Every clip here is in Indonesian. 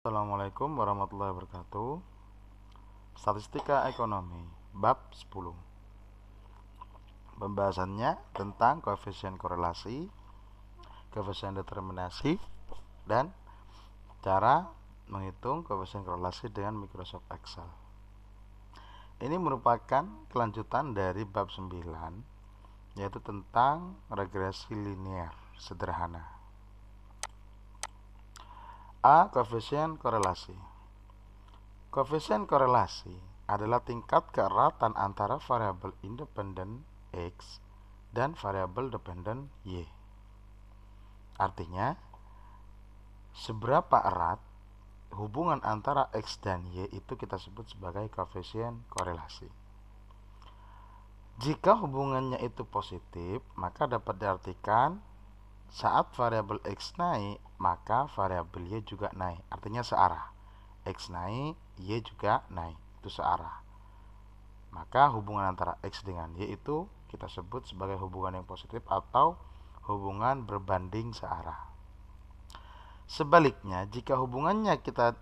Assalamualaikum warahmatullahi wabarakatuh. Statistika ekonomi bab 10. Pembahasannya tentang koefisien korelasi, koefisien determinasi, dan cara menghitung koefisien korelasi dengan Microsoft Excel. Ini merupakan kelanjutan dari bab 9, yaitu tentang regresi linear sederhana. A. Koefisien korelasi. Koefisien korelasi adalah tingkat keeratan antara variabel independen X dan variabel dependen Y. Artinya, seberapa erat hubungan antara X dan Y itu kita sebut sebagai koefisien korelasi. Jika hubungannya itu positif, maka dapat diartikan saat variabel X naik, maka variabel Y juga naik. Artinya searah. X naik, Y juga naik. Itu searah. Maka hubungan antara X dengan Y itu kita sebut sebagai hubungan yang positif atau hubungan berbanding searah. Sebaliknya, jika hubungannya kita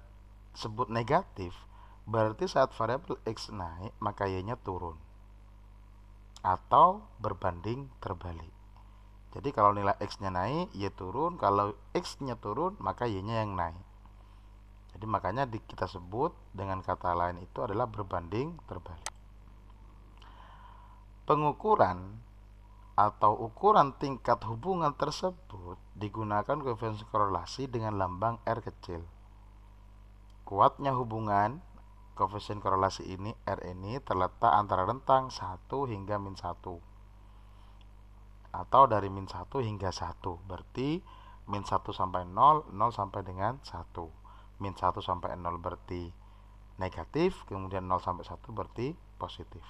sebut negatif, berarti saat variabel X naik, maka Y-nya turun atau berbanding terbalik. Jadi kalau nilai X-nya naik, Y turun. Kalau X-nya turun, maka Y-nya yang naik. Jadi makanya kita sebut dengan kata lain itu adalah berbanding terbalik. Pengukuran atau ukuran tingkat hubungan tersebut digunakan koefisien korelasi dengan lambang R kecil. Kuatnya hubungan koefisien korelasi ini R ini terletak antara rentang 1 hingga min 1 atau dari min 1 hingga 1. Berarti min 1 sampai 0, 0 sampai dengan 1. Min 1 sampai 0 berarti negatif, kemudian 0 sampai 1 berarti positif.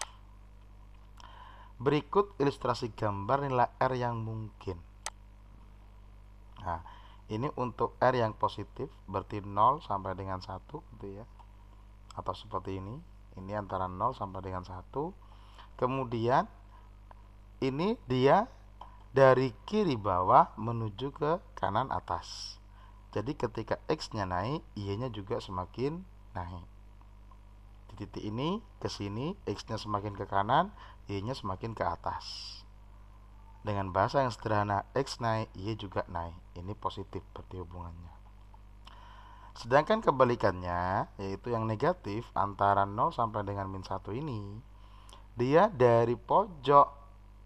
Berikut ilustrasi gambar nilai R yang mungkin. Nah, ini untuk R yang positif berarti 0 sampai dengan 1 gitu ya. Atau seperti ini. Ini antara 0 sampai dengan 1. Kemudian ini dia dari kiri bawah menuju ke kanan atas. Jadi ketika X-nya naik, Y-nya juga semakin naik. Di titik ini ke sini, X-nya semakin ke kanan, Y-nya semakin ke atas. Dengan bahasa yang sederhana, X naik, Y juga naik. Ini positif berarti hubungannya. Sedangkan kebalikannya, yaitu yang negatif antara 0 sampai dengan min 1 ini, dia dari pojok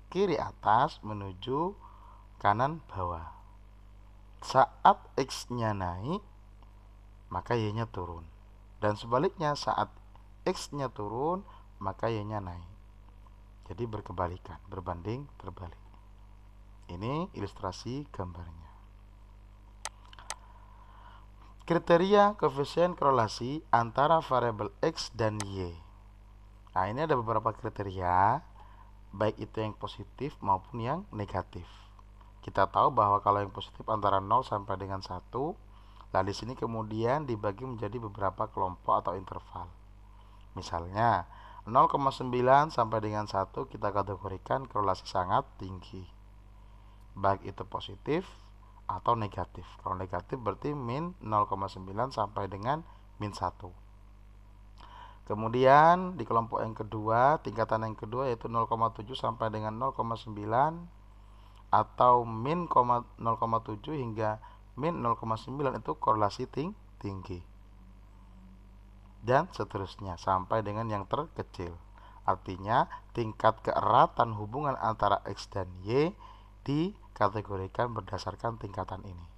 kiri atas menuju kanan bawah. Saat X-nya naik, maka Y-nya turun. Dan sebaliknya, saat X-nya turun, maka Y-nya naik. Jadi berkebalikan, berbanding terbalik. Ini ilustrasi gambarnya. Kriteria koefisien korelasi antara variabel X dan Y. Nah, ini ada beberapa kriteria, baik itu yang positif maupun yang negatif. Kita tahu bahwa kalau yang positif antara 0 sampai dengan 1, nah di sini kemudian dibagi menjadi beberapa kelompok atau interval. Misalnya 0,9 sampai dengan 1 kita kategorikan korelasi sangat tinggi, baik itu positif atau negatif. Kalau negatif berarti min 0,9 sampai dengan min 1. Kemudian di kelompok yang kedua, tingkatan yang kedua yaitu 0,7 sampai dengan 0,9 atau min 0,7 hingga min 0,9 itu korelasi tinggi. Dan seterusnya sampai dengan yang terkecil. Artinya tingkat keeratan hubungan antara X dan Y dikategorikan berdasarkan tingkatan ini.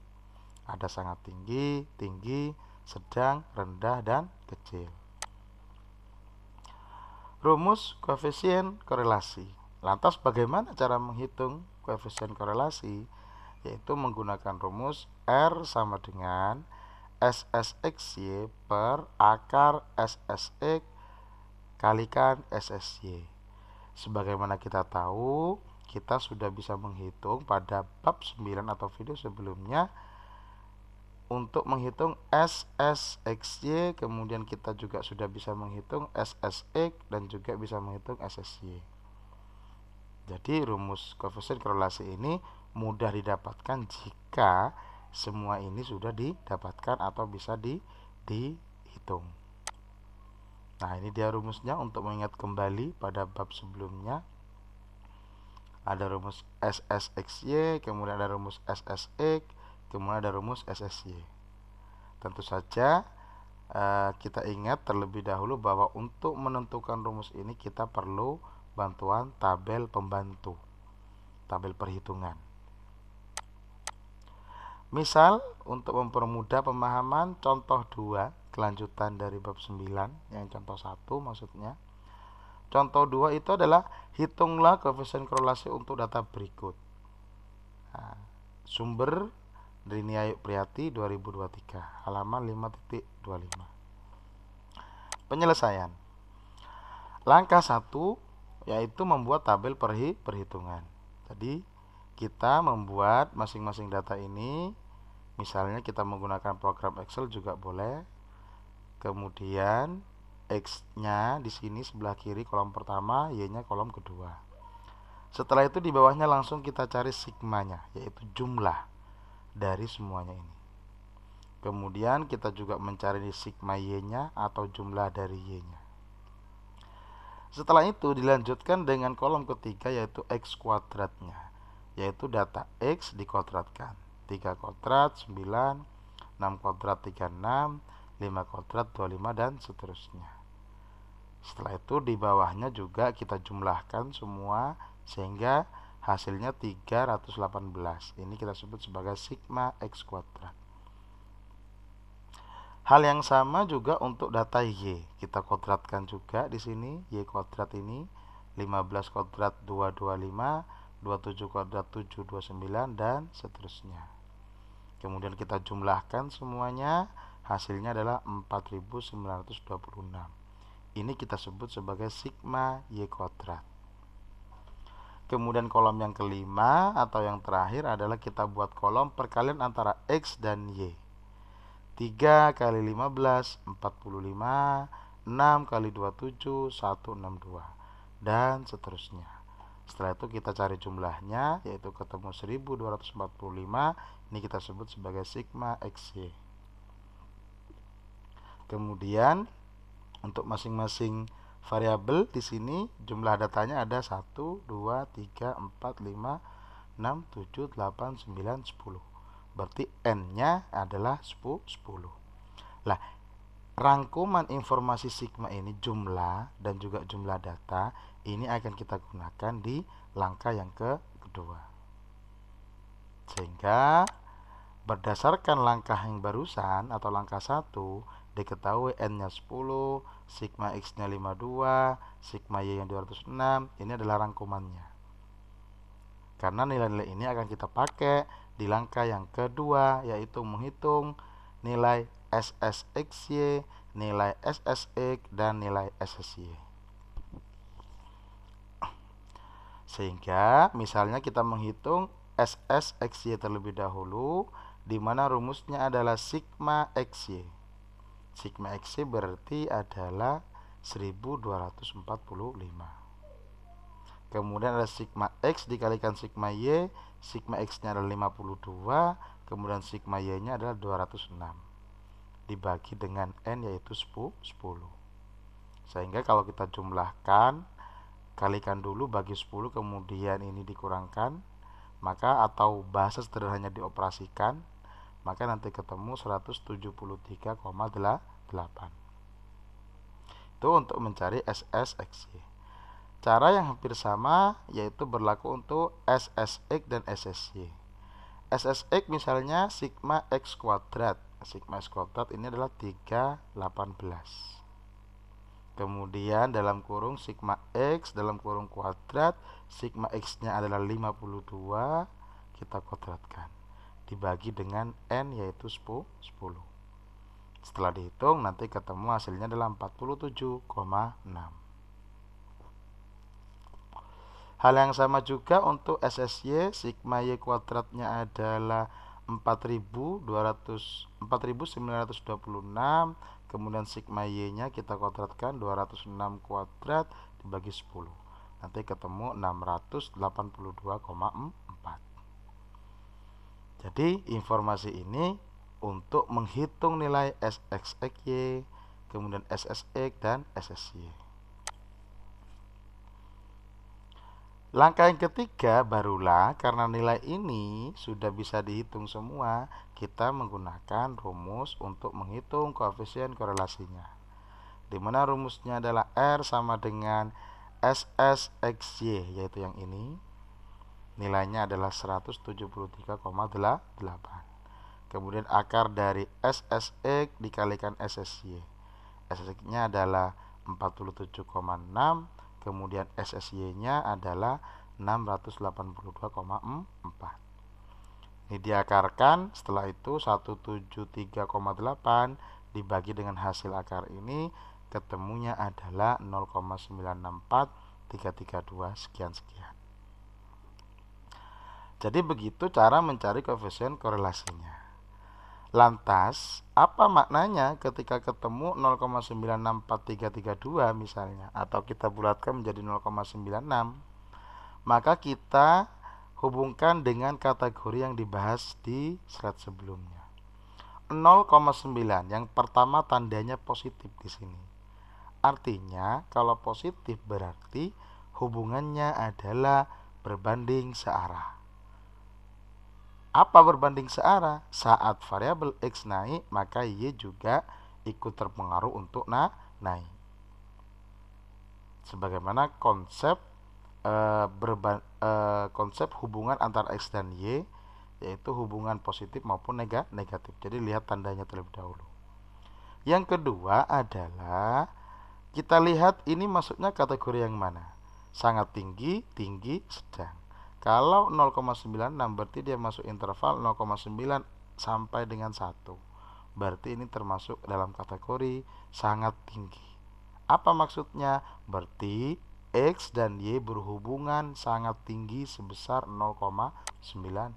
Ada sangat tinggi, tinggi, sedang, rendah, dan kecil. Rumus koefisien korelasi. Lantas bagaimana cara menghitung koefisien korelasi? Yaitu menggunakan rumus R sama dengan SSXY per akar SSX kalikan SSY. Sebagaimana kita tahu, kita sudah bisa menghitung pada bab 9 atau video sebelumnya untuk menghitung SSXY, kemudian kita juga sudah bisa menghitung SSX dan juga bisa menghitung SSY. Jadi rumus koefisien korelasi ini mudah didapatkan jika semua ini sudah didapatkan atau bisa dihitung. Nah, ini dia rumusnya untuk mengingat kembali pada bab sebelumnya. Ada rumus SSXY, kemudian ada rumus SSX, kemudian ada rumus SSY. Tentu saja kita ingat terlebih dahulu bahwa untuk menentukan rumus ini kita perlu bantuan tabel pembantu, tabel perhitungan. Misal untuk mempermudah pemahaman, contoh 2 kelanjutan dari bab 9, yang contoh 1 maksudnya. Contoh 2 itu adalah hitunglah koefisien korelasi untuk data berikut. Nah, sumber dari Niayuk Priyati 2023, halaman 5.25. Penyelesaian. Langkah 1 yaitu membuat tabel perhitungan. Jadi kita membuat masing-masing data ini, misalnya kita menggunakan program Excel juga boleh. Kemudian X-nya di sini sebelah kiri kolom pertama, Y-nya kolom kedua. Setelah itu di bawahnya langsung kita cari sigmanya, yaitu jumlah dari semuanya ini. Kemudian kita juga mencari sigma Y-nya atau jumlah dari Y-nya. Setelah itu dilanjutkan dengan kolom ketiga, yaitu X kuadratnya, yaitu data X dikuadratkan. 3 kuadrat 9, 6 kuadrat 36, 5 kuadrat 25, dan seterusnya. Setelah itu di bawahnya juga kita jumlahkan semua sehingga hasilnya 318. Ini kita sebut sebagai sigma X kuadrat. Hal yang sama juga untuk data Y. Kita kuadratkan juga di sini. Y kuadrat ini 15 kuadrat 225, 27 kuadrat 729, dan seterusnya. Kemudian kita jumlahkan semuanya, hasilnya adalah 4926. Ini kita sebut sebagai sigma Y kuadrat. Kemudian kolom yang kelima atau yang terakhir adalah kita buat kolom perkalian antara X dan Y. 3 kali 15, 45, 6 kali 27, 162, dan seterusnya. Setelah itu kita cari jumlahnya, yaitu ketemu 1245. Ini kita sebut sebagai sigma XY. Kemudian untuk masing-masing variabel di sini jumlah datanya ada 1, 2, 3, 4, 5, 6, 7, 8, 9, 10. Berarti N-nya adalah 10. Lah, rangkuman informasi sigma ini, jumlah dan juga jumlah data, ini akan kita gunakan di langkah yang kedua. Sehingga berdasarkan langkah yang barusan atau langkah 1, diketahui N-nya 10, sigma X-nya 52, sigma Y-nya 206. Ini adalah rangkumannya. Karena nilai-nilai ini akan kita pakai di langkah yang kedua, yaitu menghitung nilai SSXY, nilai SSX, dan nilai SSY. Sehingga misalnya kita menghitung SSXY terlebih dahulu, di mana rumusnya adalah sigma XY. Sigma XY berarti adalah 1245. Kemudian ada sigma X dikalikan sigma Y. Sigma X-nya adalah 52, kemudian sigma Y-nya adalah 206. Dibagi dengan N, yaitu 10. Sehingga kalau kita jumlahkan, kalikan dulu bagi 10, kemudian ini dikurangkan, maka atau bahasa sederhananya dioperasikan, maka nanti ketemu 173,8. Itu untuk mencari SSXY. Cara yang hampir sama yaitu berlaku untuk SSX dan SSY. SSX misalnya sigma X kuadrat. Sigma X kuadrat ini adalah 318. Kemudian dalam kurung sigma X dalam kurung kuadrat, sigma X-nya adalah 52, kita kuadratkan. Dibagi dengan N, yaitu 10. Setelah dihitung nanti ketemu hasilnya adalah 47,6. Hal yang sama juga untuk SSY, sigma Y kuadratnya adalah 4926, kemudian sigma Y-nya kita kuadratkan 206 kuadrat dibagi 10. Nanti ketemu 682,4. Jadi informasi ini untuk menghitung nilai SXXY, kemudian SSX dan SSY. Langkah yang ketiga barulah karena nilai ini sudah bisa dihitung semua, kita menggunakan rumus untuk menghitung koefisien korelasinya. Di mana rumusnya adalah R sama dengan SSXY, yaitu yang ini. Nilainya adalah 173,8. Kemudian akar dari SSX dikalikan SSY. SSX-nya adalah 47,6, kemudian SSY-nya adalah 682,4. Ini diakarkan, setelah itu 173,8 dibagi dengan hasil akar ini, ketemunya adalah 0,964332 sekian-sekian. Jadi begitu cara mencari koefisien korelasinya. Lantas, apa maknanya ketika ketemu 0,964332 misalnya, atau kita bulatkan menjadi 0,96? Maka kita hubungkan dengan kategori yang dibahas di slide sebelumnya. 0,9 yang pertama tandanya positif di sini. Artinya kalau positif berarti hubungannya adalah berbanding searah. Apa berbanding searah? Saat variabel X naik, maka Y juga ikut terpengaruh untuk naik. Sebagaimana konsep konsep hubungan antara X dan Y, yaitu hubungan positif maupun negatif. Jadi lihat tandanya terlebih dahulu. Yang kedua adalah kita lihat ini masuknya kategori yang mana? Sangat tinggi, tinggi, sedang. Kalau 0,96 berarti dia masuk interval 0,9 sampai dengan 1. Berarti ini termasuk dalam kategori sangat tinggi. Apa maksudnya? Berarti X dan Y berhubungan sangat tinggi sebesar 0,96.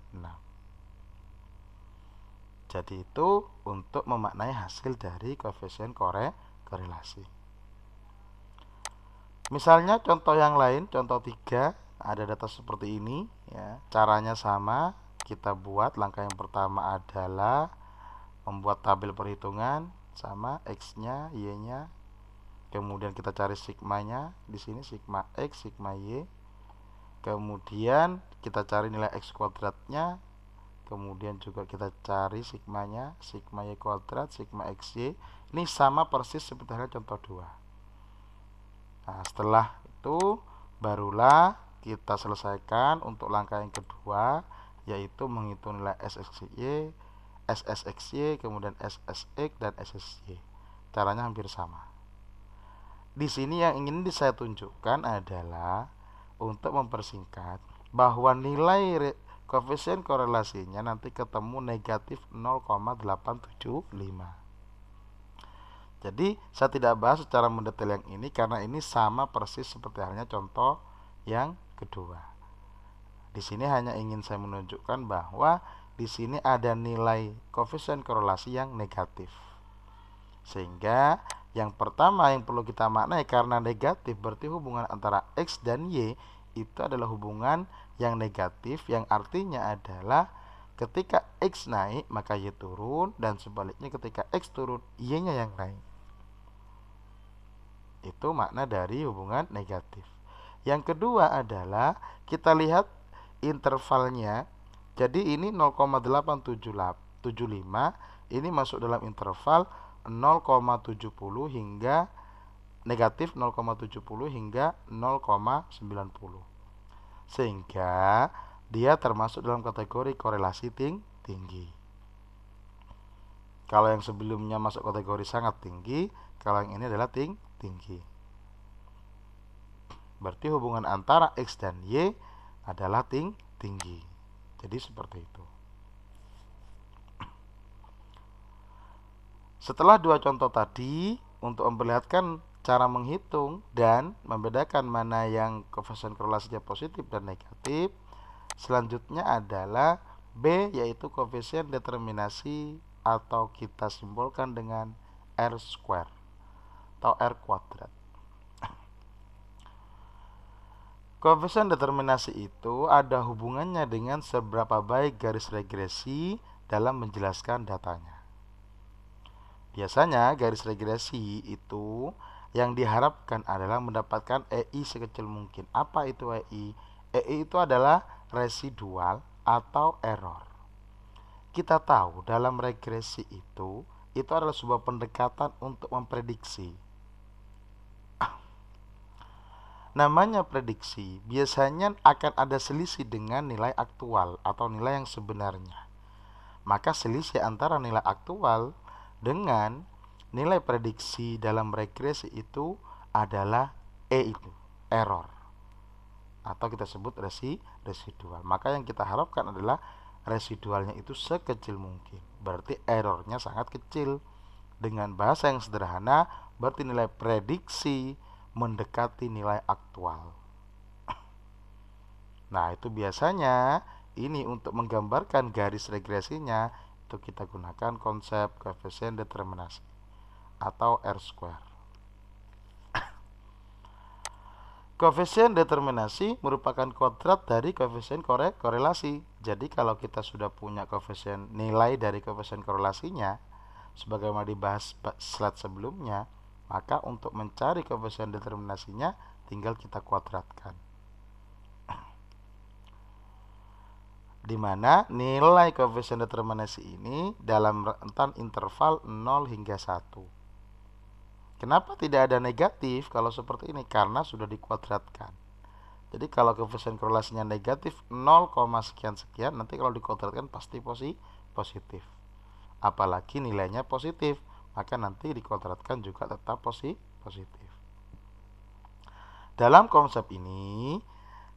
Jadi itu untuk memaknai hasil dari koefisien korelasi. Misalnya contoh yang lain, contoh 3. Ada data seperti ini ya. Caranya sama, kita buat. Langkah yang pertama adalah membuat tabel perhitungan sama X-nya, Y-nya. Kemudian kita cari sigmanya, di sini sigma X, sigma Y. Kemudian kita cari nilai X kuadratnya. Kemudian juga kita cari sigmanya, sigma Y kuadrat, sigma XY. Ini sama persis seperti halnya contoh 2. Nah, setelah itu barulah kita selesaikan untuk langkah yang kedua, yaitu menghitung nilai SSXY, SSXY, kemudian SSX dan SSY. Caranya hampir sama. Di sini yang ingin saya tunjukkan adalah untuk mempersingkat bahwa nilai koefisien korelasinya nanti ketemu negatif 0,875. Jadi saya tidak bahas secara mendetail yang ini karena ini sama persis seperti halnya contoh yang kedua. Di sini hanya ingin saya menunjukkan bahwa di sini ada nilai koefisien korelasi yang negatif. Sehingga yang pertama yang perlu kita maknai, karena negatif berarti hubungan antara X dan Y itu adalah hubungan yang negatif, yang artinya adalah ketika X naik maka Y turun, dan sebaliknya ketika X turun Y-nya yang naik. Itu makna dari hubungan negatif. Yang kedua adalah kita lihat intervalnya. Jadi ini 0,875, ini masuk dalam interval 0,70 hingga negatif 0,70 hingga 0,90. Sehingga dia termasuk dalam kategori korelasi tinggi. Kalau yang sebelumnya masuk kategori sangat tinggi, kalau yang ini adalah tinggi. Berarti hubungan antara X dan Y adalah tinggi. Jadi seperti itu. Setelah dua contoh tadi, untuk memperlihatkan cara menghitung dan membedakan mana yang koefisien korelasinya positif dan negatif, selanjutnya adalah B, yaitu koefisien determinasi atau kita simbolkan dengan R square atau R kuadrat. Koefisien determinasi itu ada hubungannya dengan seberapa baik garis regresi dalam menjelaskan datanya. Biasanya garis regresi itu yang diharapkan adalah mendapatkan EI sekecil mungkin. Apa itu EI? EI itu adalah residual atau error. Kita tahu dalam regresi itu adalah sebuah pendekatan untuk memprediksi. Namanya prediksi, biasanya akan ada selisih dengan nilai aktual atau nilai yang sebenarnya. Maka selisih antara nilai aktual dengan nilai prediksi dalam regresi itu adalah itu, error. Atau kita sebut residual. Maka yang kita harapkan adalah residualnya itu sekecil mungkin. Berarti errornya sangat kecil. Dengan bahasa yang sederhana, berarti nilai prediksi mendekati nilai aktual. Nah, itu biasanya ini untuk menggambarkan garis regresinya itu kita gunakan konsep koefisien determinasi atau R-square. Koefisien determinasi merupakan kuadrat dari koefisien korelasi. Jadi kalau kita sudah punya koefisien nilai dari koefisien korelasinya, sebagaimana dibahas slide sebelumnya, maka untuk mencari koefisien determinasinya tinggal kita kuadratkan. Di mana nilai koefisien determinasi ini dalam rentan interval 0 hingga 1. Kenapa tidak ada negatif kalau seperti ini? Karena sudah dikuadratkan. Jadi kalau koefisien korelasinya negatif 0, sekian-sekian, nanti kalau dikuadratkan pasti positif. Apalagi nilainya positif, maka nanti dikuadratkan juga tetap positif. Dalam konsep ini,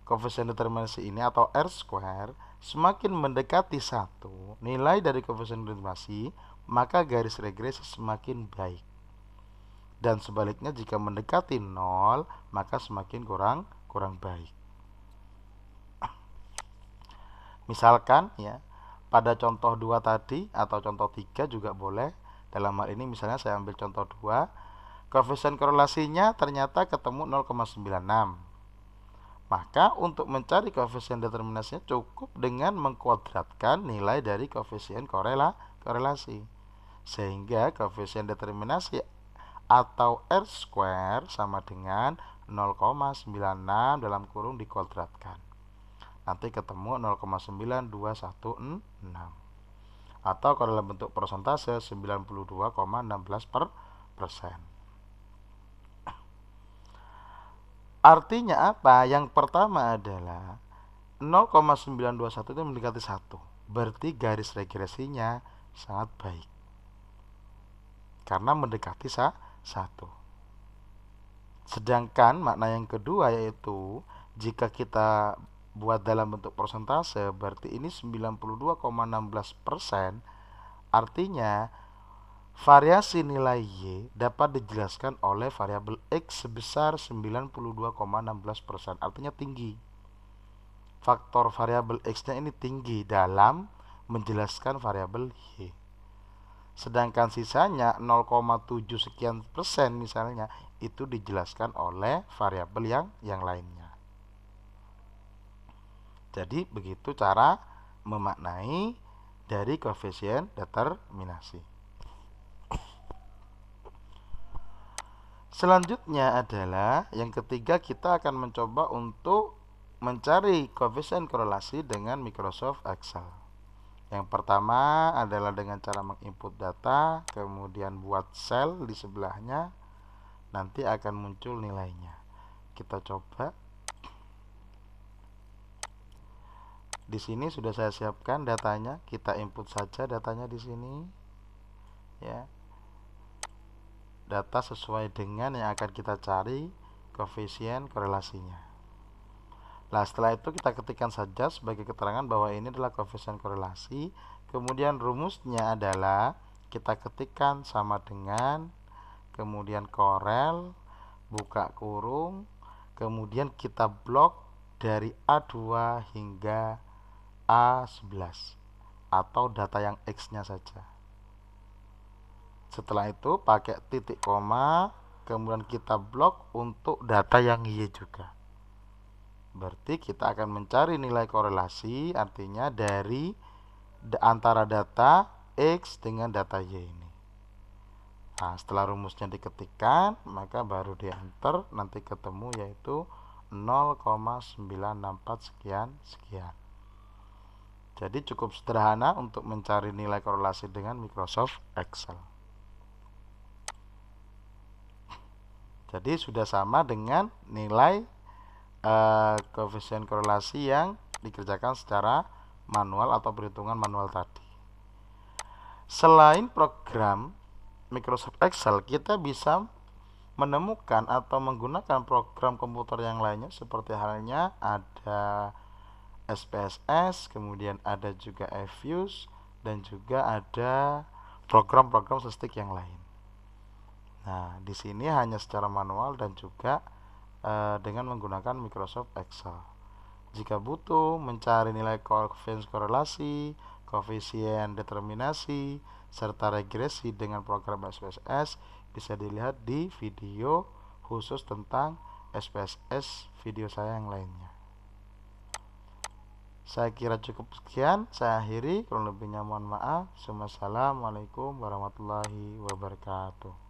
koefisien determinasi ini atau R-square semakin mendekati 1 nilai dari koefisien determinasi, maka garis regresi semakin baik. Dan sebaliknya jika mendekati 0, maka semakin kurang baik. Misalkan ya, pada contoh 2 tadi atau contoh 3 juga boleh. Dalam hal ini misalnya saya ambil contoh 2, koefisien korelasinya ternyata ketemu 0,96. Maka untuk mencari koefisien determinasinya cukup dengan mengkuadratkan nilai dari koefisien korelasi. Sehingga koefisien determinasi atau R-square sama dengan 0,96 dalam kurung dikuadratkan. Nanti ketemu 0,9216. Atau kalau dalam bentuk persentase 92,16%. Artinya apa? Yang pertama adalah 0,921 itu mendekati 1. Berarti garis regresinya sangat baik. Karena mendekati 1. Sedangkan makna yang kedua yaitu jika kita buat dalam bentuk persentase, berarti ini 92,16%. Artinya variasi nilai Y dapat dijelaskan oleh variabel X sebesar 92,16%. Artinya tinggi. Faktor variabel X-nya ini tinggi dalam menjelaskan variabel Y. Sedangkan sisanya 0,7 sekian persen misalnya itu dijelaskan oleh variabel yang lainnya. Jadi begitu cara memaknai dari koefisien determinasi. Selanjutnya adalah yang ketiga, kita akan mencoba untuk mencari koefisien korelasi dengan Microsoft Excel. Yang pertama adalah dengan cara menginput data, kemudian buat sel di sebelahnya, nanti akan muncul nilainya. Kita coba. Di sini sudah saya siapkan datanya, kita input saja datanya di sini. Ya. Data sesuai dengan yang akan kita cari koefisien korelasinya. Nah, setelah itu kita ketikkan saja sebagai keterangan bahwa ini adalah koefisien korelasi. Kemudian rumusnya adalah kita ketikkan sama dengan, kemudian korel, buka kurung, kemudian kita blok dari A2 hingga A11 atau data yang X-nya saja. Setelah itu pakai titik koma, kemudian kita blok untuk data yang Y juga. Berarti kita akan mencari nilai korelasi, artinya dari antara data X dengan data Y ini. Nah, setelah rumusnya diketikkan, maka baru di enter, nanti ketemu yaitu 0,964 sekian sekian. Jadi cukup sederhana untuk mencari nilai korelasi dengan Microsoft Excel. Jadi sudah sama dengan nilai koefisien korelasi yang dikerjakan secara manual atau perhitungan manual tadi. Selain program Microsoft Excel, kita bisa menemukan atau menggunakan program komputer yang lainnya, seperti halnya ada SPSS, kemudian ada juga eFuse, dan juga ada program-program statistik yang lain. Nah, di sini hanya secara manual dan juga dengan menggunakan Microsoft Excel. Jika butuh mencari nilai koefisien korelasi, koefisien determinasi, serta regresi dengan program SPSS, bisa dilihat di video khusus tentang SPSS video saya yang lainnya. Saya kira cukup sekian, saya akhiri, kurang lebihnya mohon maaf. Wassalamualaikum warahmatullahi wabarakatuh.